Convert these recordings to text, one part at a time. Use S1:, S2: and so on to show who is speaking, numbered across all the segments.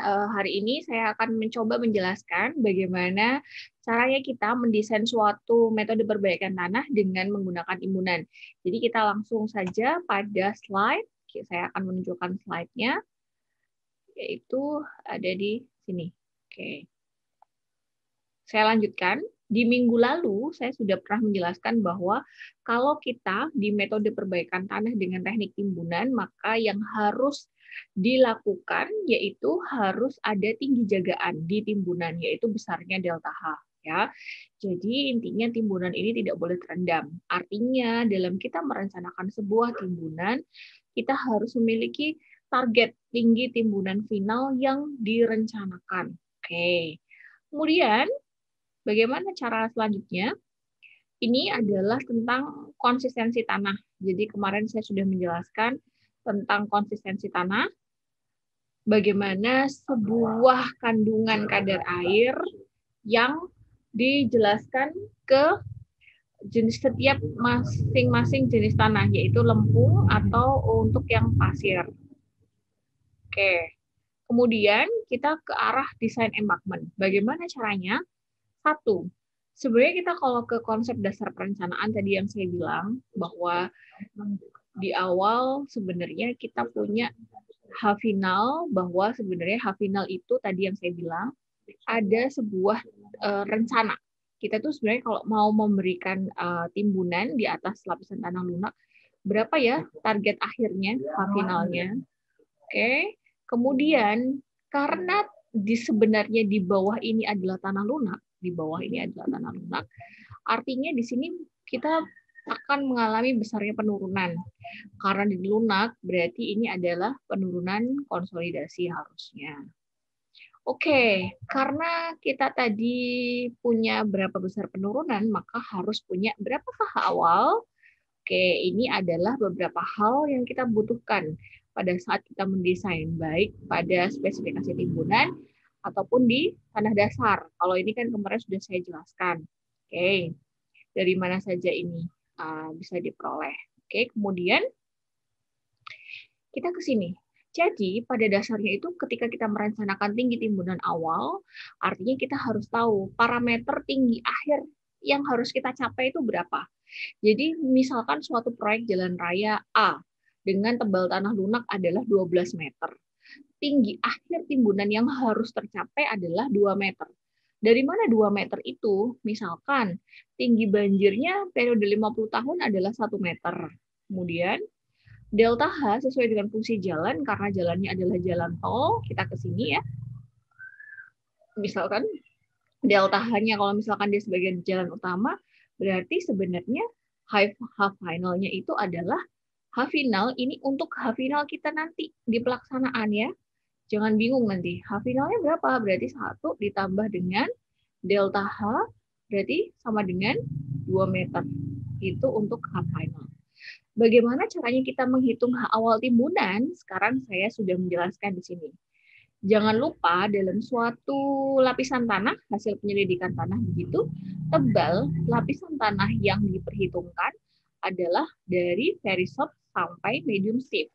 S1: Hari ini saya akan mencoba menjelaskan bagaimana caranya kita mendesain suatu metode perbaikan tanah dengan menggunakan timbunan. Jadi kita langsung saja pada slide. Saya akan menunjukkan slide-nya, yaitu ada di sini. Oke. Saya lanjutkan. Di minggu lalu, saya sudah pernah menjelaskan bahwa kalau kita di metode perbaikan tanah dengan teknik timbunan, maka yang harus dilakukan yaitu harus ada tinggi jagaan di timbunan, yaitu besarnya delta H. Ya. Jadi intinya timbunan ini tidak boleh terendam. Artinya dalam kita merencanakan sebuah timbunan, kita harus memiliki target tinggi timbunan final yang direncanakan. Oke. Kemudian, bagaimana cara selanjutnya? Ini adalah tentang konsistensi tanah. Jadi kemarin saya sudah menjelaskan tentang konsistensi tanah, bagaimana sebuah kandungan kadar air yang dijelaskan ke jenis setiap masing-masing jenis tanah, yaitu lempung atau untuk yang pasir. Oke. Kemudian kita ke arah desain embankment. Bagaimana caranya? Satu, sebenarnya kita kalau ke konsep dasar perencanaan tadi yang saya bilang, bahwa di awal sebenarnya kita punya H final, bahwa sebenarnya H final itu tadi yang saya bilang, ada sebuah rencana. Kita tuh sebenarnya kalau mau memberikan timbunan di atas lapisan tanah lunak, berapa ya target akhirnya, H finalnya. Oke. Kemudian, karena sebenarnya di bawah ini adalah tanah lunak, artinya di sini kita akan mengalami besarnya penurunan. Karena di lunak berarti ini adalah penurunan konsolidasi harusnya. Oke, karena kita tadi punya berapa besar penurunan, maka harus punya berapa KH awal. Oke, ini adalah beberapa hal yang kita butuhkan pada saat kita mendesain, baik pada spesifikasi timbunan ataupun di tanah dasar. Kalau ini kan kemarin sudah saya jelaskan. Oke, dari mana saja ini bisa diperoleh. Oke, kemudian kita ke sini. Jadi pada dasarnya itu ketika kita merencanakan tinggi timbunan awal, artinya kita harus tahu parameter tinggi akhir yang harus kita capai itu berapa. Jadi misalkan suatu proyek jalan raya A dengan tebal tanah lunak adalah 12 meter. Tinggi akhir timbunan yang harus tercapai adalah 2 meter. Dari mana 2 meter itu? Misalkan tinggi banjirnya periode 50 tahun adalah 1 meter. Kemudian delta H sesuai dengan fungsi jalan, karena jalannya adalah jalan tol, kita ke sini ya. Misalkan delta H-nya kalau misalkan dia sebagai jalan utama, berarti sebenarnya H finalnya itu adalah H final ini untuk H final kita nanti di pelaksanaan ya. Jangan bingung nanti. H finalnya berapa? Berarti 1 ditambah dengan delta H berarti sama dengan 2 meter. Itu untuk H final. Bagaimana caranya kita menghitung H awal timbunan? Sekarang saya sudah menjelaskan di sini. Jangan lupa dalam suatu lapisan tanah, hasil penyelidikan tanah begitu, tebal lapisan tanah yang diperhitungkan adalah dari very soft sampai medium stiff.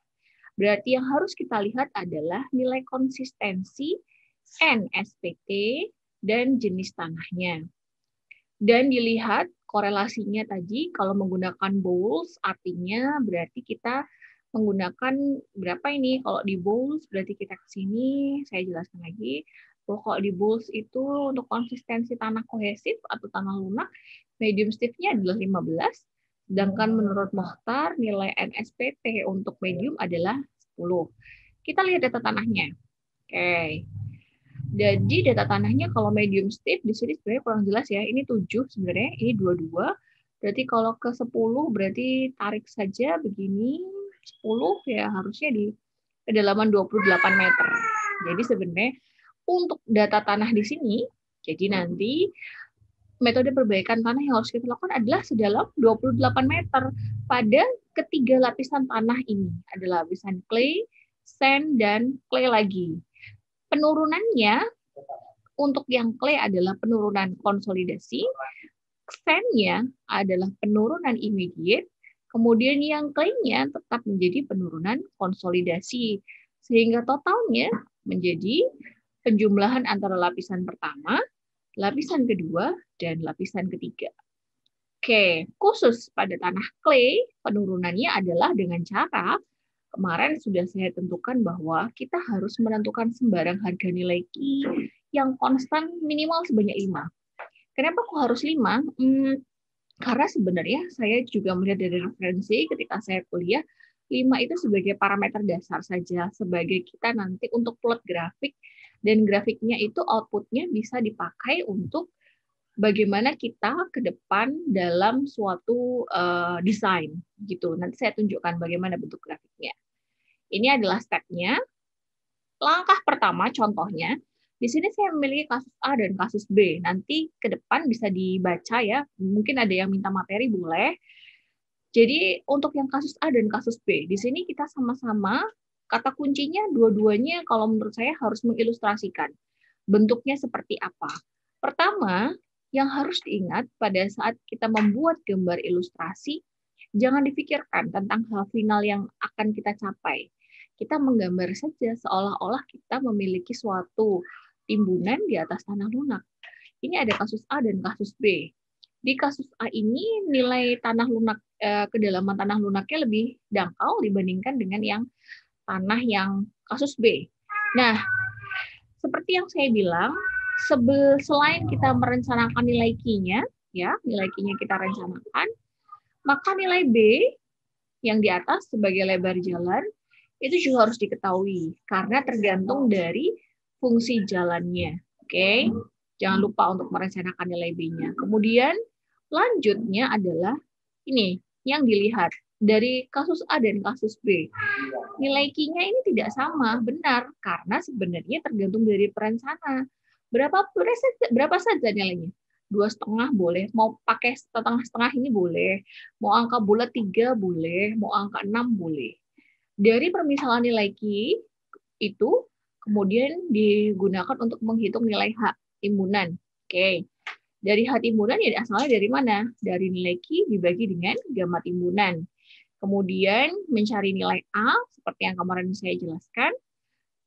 S1: Berarti yang harus kita lihat adalah nilai konsistensi NSPT dan jenis tanahnya. Dan dilihat korelasinya tadi, kalau menggunakan bowls, artinya berarti kita menggunakan berapa ini? Kalau di bowls berarti kita ke sini, saya jelaskan lagi. Kalau di bowls itu untuk konsistensi tanah kohesif atau tanah lunak, medium stiff-nya adalah 15. Sedangkan menurut Mokhtar, nilai NSPT untuk medium adalah 10. Kita lihat data tanahnya. Oke. Jadi data tanahnya kalau medium stiff, di sini sebenarnya kurang jelas ya. Ini 7 sebenarnya, ini 22. Berarti kalau ke 10 berarti tarik saja begini. 10 ya harusnya di kedalaman 28 meter. Jadi sebenarnya untuk data tanah di sini, jadi nanti metode perbaikan tanah yang harus kita lakukan adalah sedalam 28 meter pada ketiga lapisan tanah ini. Ada lapisan clay, sand, dan clay lagi. Penurunannya untuk yang clay adalah penurunan konsolidasi, sand-nya adalah penurunan immediate, kemudian yang clay-nya tetap menjadi penurunan konsolidasi. Sehingga totalnya menjadi penjumlahan antara lapisan pertama, lapisan kedua, dan lapisan ketiga. Oke, khusus pada tanah clay, penurunannya adalah dengan cara kemarin sudah saya tentukan bahwa kita harus menentukan sembarang harga nilai Ki yang konstan minimal sebanyak 5. Kenapa kok harus 5? Karena sebenarnya saya juga melihat dari referensi ketika saya kuliah, 5 itu sebagai parameter dasar saja, sebagai kita nanti untuk plot grafik, dan grafiknya itu outputnya bisa dipakai untuk bagaimana kita ke depan dalam suatu desain gitu. Nanti saya tunjukkan bagaimana bentuk grafiknya. Ini adalah stepnya. Langkah pertama contohnya, di sini saya memiliki kasus A dan kasus B. Nanti ke depan bisa dibaca ya. Mungkin ada yang minta materi boleh. Jadi untuk yang kasus A dan kasus B, di sini kita sama-sama kata kuncinya dua-duanya kalau menurut saya harus mengilustrasikan bentuknya seperti apa. Pertama, yang harus diingat pada saat kita membuat gambar ilustrasi, jangan dipikirkan tentang hal final yang akan kita capai. Kita menggambar saja seolah-olah kita memiliki suatu timbunan di atas tanah lunak. Ini ada kasus A dan kasus B. Di kasus A ini nilai tanah lunak, kedalaman tanah lunaknya lebih dangkal dibandingkan dengan yang tanah yang kasus B. Nah, seperti yang saya bilang, selain kita merencanakan nilai Q-nya, ya, nilai Q-nya kita rencanakan, maka nilai B yang di atas sebagai lebar jalan itu juga harus diketahui karena tergantung dari fungsi jalannya. Oke, jangan lupa untuk merencanakan nilai B-nya. Kemudian lanjutnya adalah ini yang dilihat dari kasus A dan kasus B. Nilai Q-nya ini tidak sama, benar, karena sebenarnya tergantung dari perencana. Berapa saja nilainya? 2,5 boleh, mau pakai setengah-setengah ini boleh, mau angka bulat 3 boleh, mau angka 6 boleh. Dari permisalan nilai Q itu kemudian digunakan untuk menghitung nilai H timbunan. Oke. Dari H timbunan ya asalnya dari mana? Dari nilai Q dibagi dengan gamma timbunan. Kemudian mencari nilai A seperti yang kemarin saya jelaskan.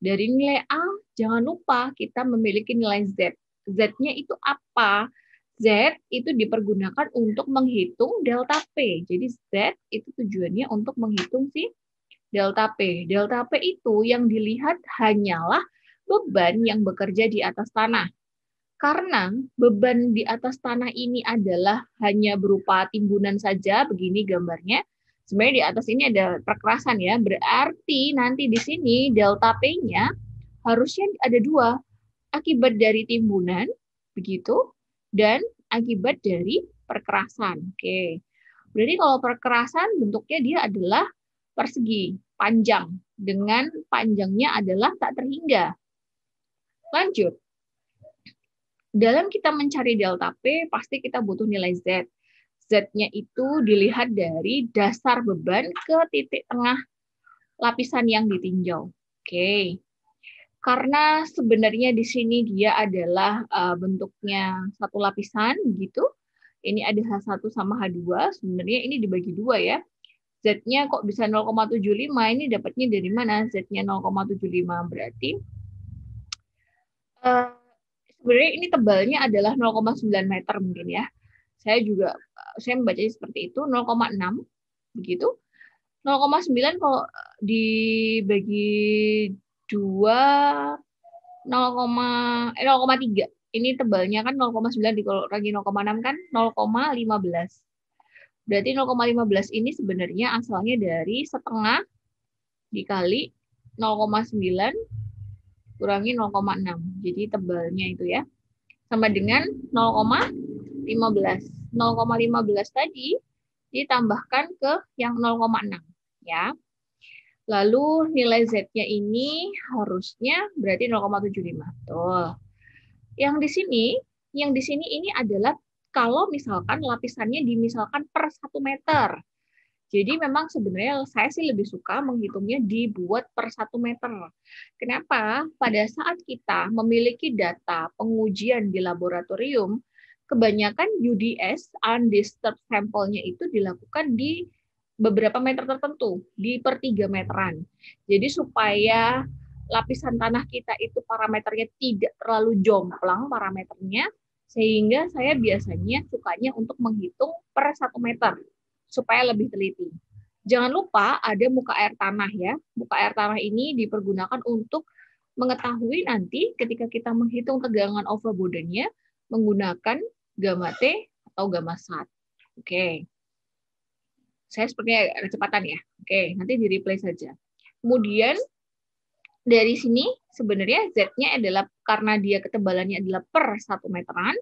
S1: Dari nilai A jangan lupa kita memiliki nilai Z. Z-nya itu apa? Z itu dipergunakan untuk menghitung delta P. Jadi Z itu tujuannya untuk menghitung si delta P. Delta P itu yang dilihat hanyalah beban yang bekerja di atas tanah. Karena beban di atas tanah ini adalah hanya berupa timbunan saja, begini gambarnya. Sebenarnya di atas ini ada perkerasan ya, berarti nanti di sini delta P-nya harusnya ada 2, akibat dari timbunan, begitu, dan akibat dari perkerasan. Oke, berarti kalau perkerasan bentuknya dia adalah persegi, panjang, dengan panjangnya adalah tak terhingga. Lanjut. Dalam kita mencari delta P, pasti kita butuh nilai Z. Z-nya itu dilihat dari dasar beban ke titik tengah lapisan yang ditinjau. Oke. Karena sebenarnya di sini dia adalah bentuknya satu lapisan, begitu. Ini ada H1 sama H2, sebenarnya ini dibagi 2 ya. Z-nya kok bisa 0,75, ini dapatnya dari mana? Z-nya 0,75, berarti sebenarnya ini tebalnya adalah 0,9 meter mungkin ya. Saya membacanya seperti itu, 0,6 begitu. 0,9 kalau dibagi 2 0,3. Ini tebalnya kan 0,9 dikurangi 0,6 kan 0,15. Berarti 0,15 ini sebenarnya asalnya dari setengah dikali 0,9 kurangi 0,6. Jadi tebalnya itu ya sama dengan 0,15. 0,15 tadi ditambahkan ke yang 0,6 ya. Lalu nilai Z-nya ini harusnya berarti 0,75. Tuh. Yang di sini ini adalah kalau misalkan lapisannya dimisalkan per 1 meter. Jadi memang sebenarnya saya sih lebih suka menghitungnya dibuat per 1 meter. Kenapa? Pada saat kita memiliki data pengujian di laboratorium, kebanyakan UDS, undisturbed sampel-nya itu dilakukan di beberapa meter tertentu, di per 3 meteran. Jadi supaya lapisan tanah kita itu parameternya tidak terlalu jomplang parameternya, sehingga saya biasanya sukanya untuk menghitung per 1 meter supaya lebih teliti. Jangan lupa ada muka air tanah ya. Muka air tanah ini dipergunakan untuk mengetahui nanti ketika kita menghitung tegangan overburdennya menggunakan gamma T atau gamma SAT. Oke. Saya sepertinya kecepatan ya. Oke, nanti di replay saja. Kemudian dari sini sebenarnya Z-nya adalah karena dia ketebalannya adalah per 1 meteran,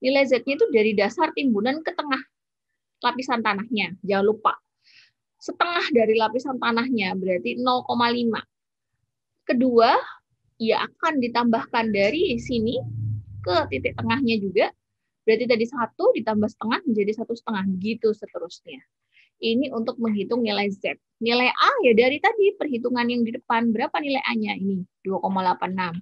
S1: nilai Z-nya itu dari dasar timbunan ke tengah lapisan tanahnya. Jangan lupa. Setengah dari lapisan tanahnya berarti 0,5. Kedua, ia akan ditambahkan dari sini ke titik tengahnya juga. Berarti tadi 1 ditambah setengah menjadi 1,5. Gitu seterusnya. Ini untuk menghitung nilai Z. Nilai A ya dari tadi perhitungan yang di depan. Berapa nilai A-nya? Ini 2,86.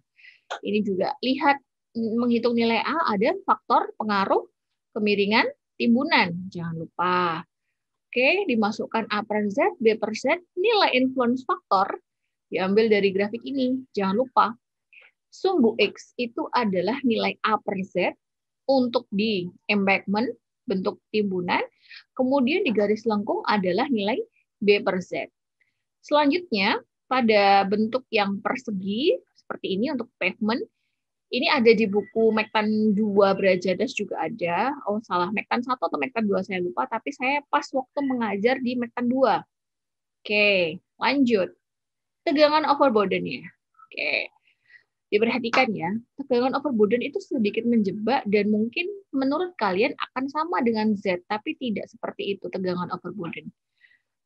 S1: Ini juga lihat menghitung nilai A ada faktor pengaruh kemiringan timbunan. Jangan lupa. Oke, dimasukkan A per Z, B per Z. Nilai influence faktor diambil dari grafik ini. Jangan lupa. Sumbu X itu adalah nilai A per Z untuk di embankment, bentuk timbunan, kemudian di garis lengkung adalah nilai B per Z. Selanjutnya, pada bentuk yang persegi, seperti ini untuk pavement, ini ada di buku Mektan 2 Brajadas juga ada. Oh salah, Mektan 1 atau Mektan 2 saya lupa, tapi saya pas waktu mengajar di Mektan 2. Oke, lanjut. Tegangan overburden-nya. Oke. Diperhatikan ya, tegangan overburden itu sedikit menjebak dan mungkin menurut kalian akan sama dengan Z, tapi tidak seperti itu tegangan overburden.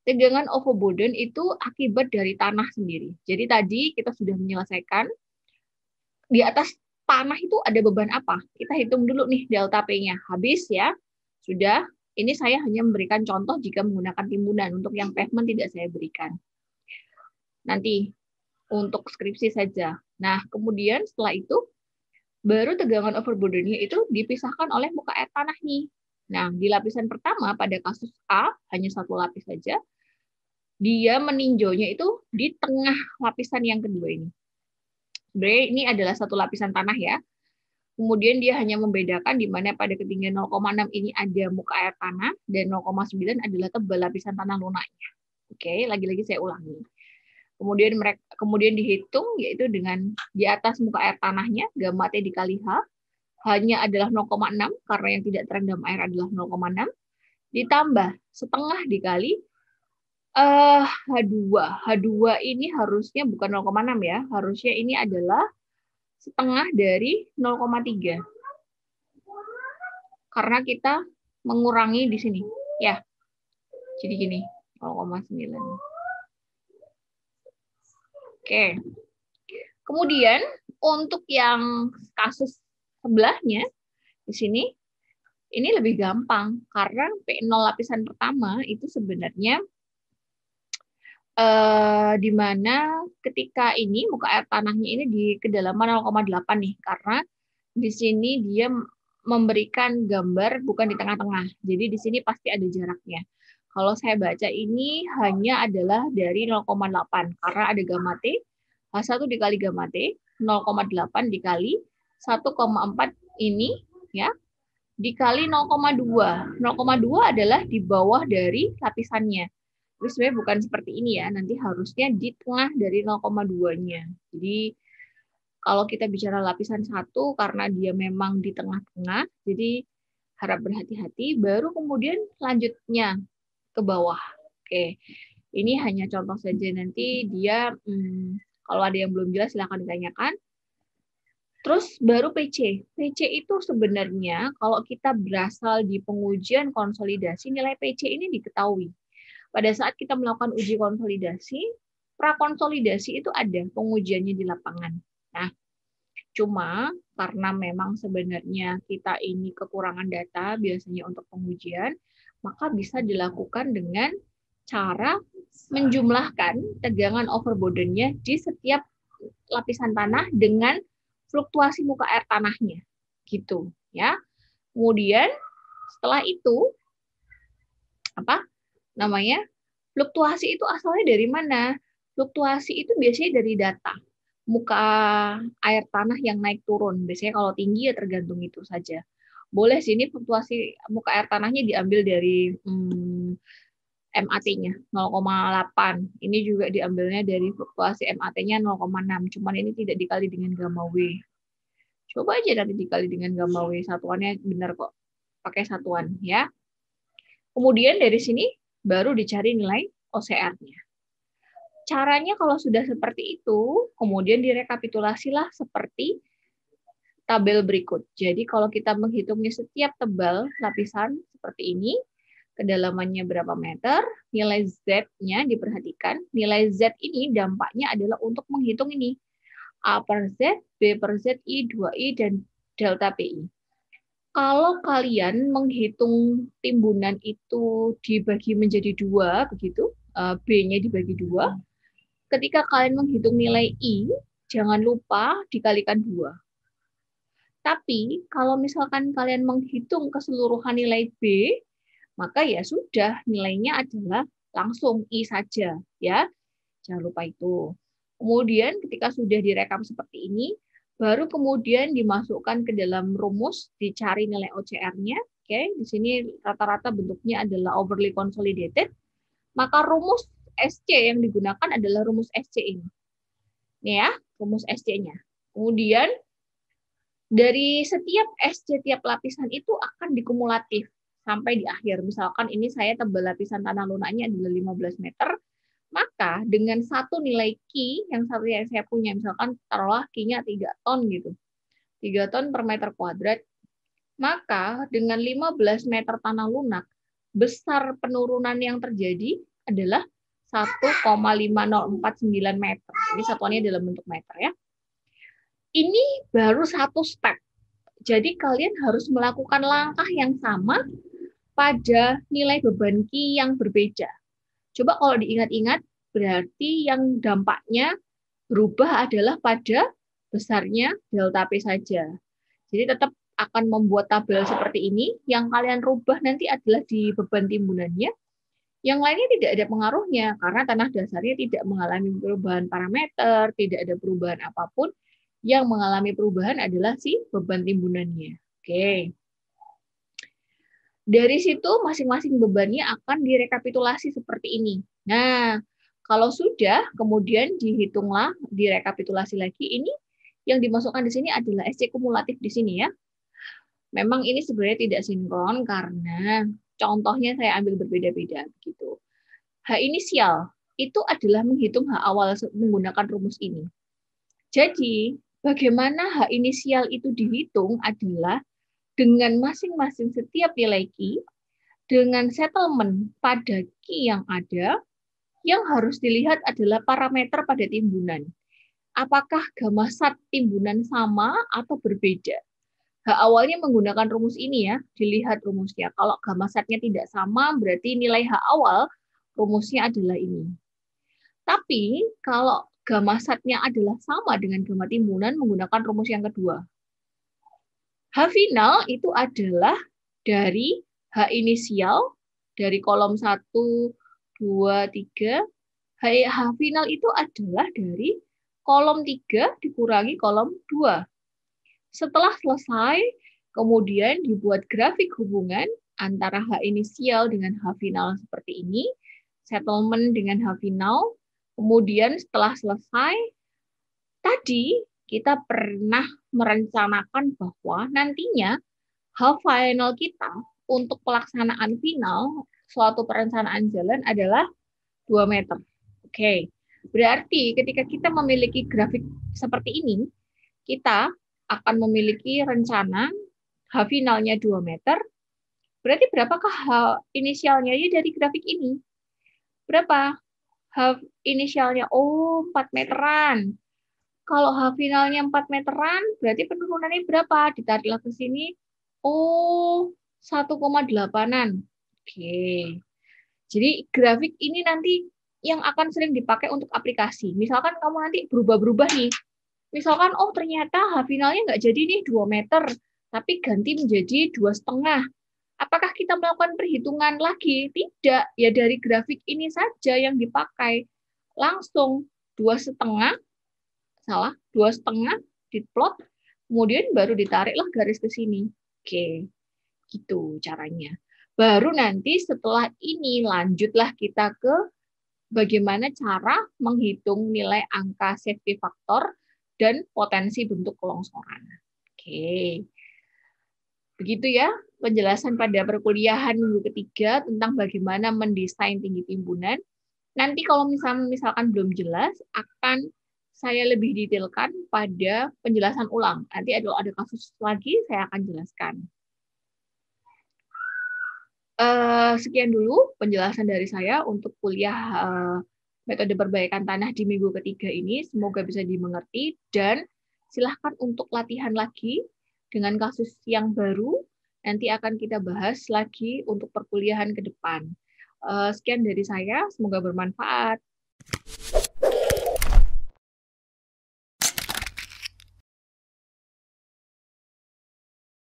S1: Tegangan overburden itu akibat dari tanah sendiri. Jadi tadi kita sudah menyelesaikan di atas tanah itu ada beban apa? Kita hitung dulu nih delta P-nya. Habis ya. Sudah. Ini saya hanya memberikan contoh jika menggunakan timbunan. Untuk yang pavement tidak saya berikan. Nanti untuk skripsi saja. Nah, kemudian setelah itu baru tegangan overburden-nya itu dipisahkan oleh muka air tanah nih. Nah, di lapisan pertama pada kasus A hanya 1 lapis saja. Dia meninjaunya itu di tengah lapisan yang kedua ini. Sebenarnya ini adalah 1 lapisan tanah ya. Kemudian dia hanya membedakan di mana pada ketinggian 0,6 ini ada muka air tanah dan 0,9 adalah tebal lapisan tanah lunaknya. Oke, lagi-lagi saya ulangi. Kemudian dihitung yaitu dengan di atas muka air tanahnya gamma T dikali H hanya adalah 0,6 karena yang tidak terendam air adalah 0,6 ditambah setengah dikali H2. H2 ini harusnya bukan 0,6 ya, harusnya ini adalah setengah dari 0,3. Karena kita mengurangi di sini ya. Jadi gini, 0,9. Oke. Kemudian untuk yang kasus sebelahnya di sini ini lebih gampang karena P0 lapisan pertama itu sebenarnya di mana ketika ini muka air tanahnya ini di kedalaman 0,8 nih karena di sini dia memberikan gambar bukan di tengah-tengah. Jadi di sini pasti ada jaraknya. Kalau saya baca ini hanya adalah dari 0,8 karena ada gamma T, H1 dikali gamma T, 0,8 dikali 1,4 ini ya, dikali 0,2. 0,2 adalah di bawah dari lapisannya. Jadi sebenarnya bukan seperti ini ya, nanti harusnya di tengah dari 0,2-nya. Jadi kalau kita bicara lapisan 1 karena dia memang di tengah-tengah, jadi harap berhati-hati, baru kemudian lanjutnya ke bawah. Oke, ini hanya contoh saja nanti dia, kalau ada yang belum jelas silahkan ditanyakan. Terus baru PC. PC itu sebenarnya kalau kita berasal di pengujian konsolidasi, nilai PC ini diketahui. Pada saat kita melakukan uji konsolidasi, prakonsolidasi itu ada pengujiannya di lapangan. Nah, cuma karena memang sebenarnya kita ini kekurangan data biasanya untuk pengujian, maka bisa dilakukan dengan cara menjumlahkan tegangan overburden-nya di setiap lapisan tanah dengan fluktuasi muka air tanahnya. Gitu, ya. Kemudian setelah itu fluktuasi itu asalnya dari mana? Fluktuasi itu biasanya dari data. muka air tanah yang naik turun. Biasanya kalau tinggi ya tergantung itu saja. Boleh sini fluktuasi muka air tanahnya diambil dari MAT-nya 0,8. Ini juga diambilnya dari fluktuasi MAT-nya 0,6. Cuman ini tidak dikali dengan gamma W. Coba aja nanti dikali dengan gamma W. Satuannya benar kok. Pakai satuan ya. Kemudian dari sini baru dicari nilai OCR-nya. Caranya kalau sudah seperti itu, kemudian direkapitulasilah seperti tabel berikut. Jadi kalau kita menghitungnya setiap tebal lapisan seperti ini, kedalamannya berapa meter, nilai Z-nya diperhatikan. Nilai Z ini dampaknya adalah untuk menghitung ini. A per Z, B per Z, I, 2I, dan delta PI. Kalau kalian menghitung timbunan itu dibagi menjadi 2, begitu, B-nya dibagi 2, ketika kalian menghitung nilai I, jangan lupa dikalikan 2. Tapi kalau misalkan kalian menghitung keseluruhan nilai B, maka ya sudah, nilainya adalah langsung I saja, ya. Jangan lupa itu. Kemudian ketika sudah direkap seperti ini, baru kemudian dimasukkan ke dalam rumus, dicari nilai OCR-nya. Oke, di sini rata-rata bentuknya adalah overly consolidated. Maka rumus SC yang digunakan adalah rumus SC ini. Ini ya, rumus SC-nya. Kemudian dari setiap SC tiap lapisan itu akan dikumulatif sampai di akhir. Misalkan ini saya tebal lapisan tanah lunaknya adalah 15 meter, maka dengan satu nilai Q yang satu yang saya punya, misalkan taruhlah Q-nya 3 ton gitu. 3 ton per meter kuadrat, maka dengan 15 meter tanah lunak, besar penurunan yang terjadi adalah 1,5049 meter. Ini satuannya dalam bentuk meter ya. Ini baru satu step. Jadi kalian harus melakukan langkah yang sama pada nilai beban Q yang berbeda. Coba kalau diingat-ingat, berarti yang dampaknya berubah adalah pada besarnya delta P saja. Jadi tetap akan membuat tabel seperti ini. Yang kalian rubah nanti adalah di beban timbunannya. Yang lainnya tidak ada pengaruhnya, karena tanah dasarnya tidak mengalami perubahan parameter, tidak ada perubahan apapun. Yang mengalami perubahan adalah si beban timbunannya. Oke. Dari situ masing-masing bebannya akan direkapitulasi seperti ini. Nah, kalau sudah, kemudian dihitunglah, direkapitulasi lagi. Ini yang dimasukkan di sini adalah SC kumulatif di sini ya. Memang ini sebenarnya tidak sinkron karena contohnya saya ambil berbeda-beda gitu. H inisial itu adalah menghitung H awal menggunakan rumus ini. Jadi, bagaimana H inisial itu dihitung adalah dengan masing-masing setiap nilai Q, dengan settlement pada Q yang ada, yang harus dilihat adalah parameter pada timbunan. Apakah gamma sat timbunan sama atau berbeda? H awalnya menggunakan rumus ini ya, dilihat rumusnya. Kalau gamma satnya tidak sama, berarti nilai H awal rumusnya adalah ini. Tapi kalau gamma satnya adalah sama dengan gamma timbunan, menggunakan rumus yang kedua. H final itu adalah dari H inisial, dari kolom 1, 2, 3. H final itu adalah dari kolom 3 dikurangi kolom 2. Setelah selesai, kemudian dibuat grafik hubungan antara H inisial dengan H final seperti ini, settlement dengan H final. Kemudian setelah selesai, tadi kita pernah merencanakan bahwa nantinya H final kita untuk pelaksanaan final suatu perencanaan jalan adalah 2 meter. Oke, berarti ketika kita memiliki grafik seperti ini, kita akan memiliki rencana H finalnya 2 meter. Berarti berapakah H inisialnya dari grafik ini? Berapa? H inisialnya, 4 meteran. Kalau H finalnya 4 meteran, berarti penurunannya berapa? Ditariklah ke sini. 1,8-an. Oke. Jadi grafik ini nanti yang akan sering dipakai untuk aplikasi. Misalkan kamu nanti berubah-berubah nih. Misalkan, ternyata H finalnya nggak jadi nih 2 meter, tapi ganti menjadi 2,5. Apakah kita melakukan perhitungan lagi? Tidak. Ya dari grafik ini saja yang dipakai. Langsung 2,5 salah, 2,5 diplot, kemudian baru ditariklah garis ke sini. Oke, gitu caranya. Baru nanti setelah ini lanjutlah kita ke bagaimana cara menghitung nilai angka safety factor dan potensi bentuk kelongsoran. Oke, begitu ya penjelasan pada perkuliahan minggu ketiga tentang bagaimana mendesain tinggi timbunan. Nanti kalau misalkan belum jelas, akan saya lebih detailkan pada penjelasan ulang. Nanti ada kasus lagi, saya akan jelaskan. Sekian dulu penjelasan dari saya untuk kuliah metode perbaikan tanah di minggu ketiga ini. Semoga bisa dimengerti dan silahkan untuk latihan lagi dengan kasus yang baru. Nanti akan kita bahas lagi untuk perkuliahan ke depan. Sekian dari saya, semoga bermanfaat.